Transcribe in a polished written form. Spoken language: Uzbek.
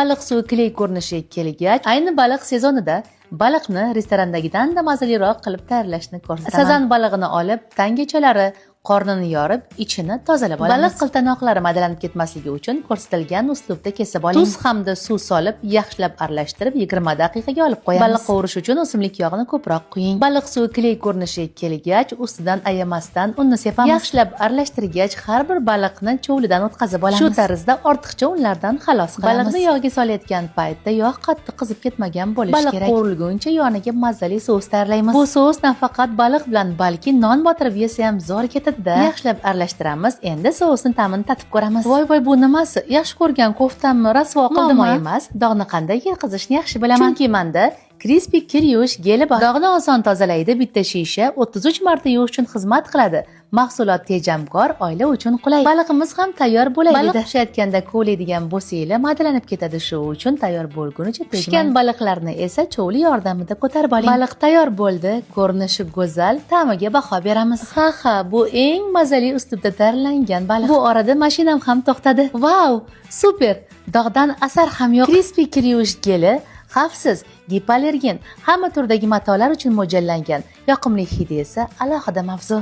Baliq suvi kley ko'rinishiga kelgach, ayni baliq sezonida baliqni restorandagidan-da mazaliroq qilib tayyorlashni ko'rsataman. Sazan balig'ini olib, tangachalari qornini yorib, ichini tozalab olamiz. Baliq qiltanoqlari maydalab ketmasligi uchun ko'rsatilgan uslubda kesib oling. Tuz hamda suv solib, yaxshilab aralashtirib 20 daqiqaga olib qo'yamiz. Baliq qovurish uchun o'simlik yog'ini ko'proq quying. Baliq suvi kley ko'rinishiga kelgach, ustidan ayamasdan unni sepamiz. Yaxshilab aralashtirgach, har bir baliqni cho'vlidan o'tkazib olamiz. Shu tarzda ortiqcha unlardan xalos qilamiz. Baliqni yog'ga solayotgan paytda yog' qattiq qizib ketmagan bo'lishi kerak. Baliq qovurilguncha yoniga mazali sous tayyorlaymiz. Bu sous nafaqat baliq bilan, balki non botirib yesa ham zo'r ketadi. Yaxshilab aralashtiramiz. Endi sousni ta'mini tatib ko'ramiz. Voy, bu nimasi? Yaxshi ko'rgan koftamni rasvo qildimi? Emas, dog'ni qanday yetkazishni yaxshi bilaman. Chunki menda Crispy kir yuvish geli bor. Dog'ni oson tozalaydi, bitta shisha 33 marta yuvish uchun xizmat qiladi. Mahsulot tejamkor, oila uchun qulay. Baliqimiz ham tayyor bo'ladi. Baliq pishayotganda kovlaydigan bo'lsanglar maydalanib ketadi, shu uchun tayyor bo'lgunicha pishgan baliqlarni esa cho'vli yordamida ko'tarib oling. Baliq tayyor bo'ldi, ko'rinishi go'zal, ta'miga baho beramiz. Ha, bu eng mazali uslubda tayyorlangan baliq. Bu orada mashinam ham to'xtadi. Vau, super! Dog'dan asar ham yo'q. Crispy kir yuvish geli xavfsiz, gipoallergen, hamma turdagi matolar uchun mo'ljallangan. Yoqimli hidi esa alohida mavzu.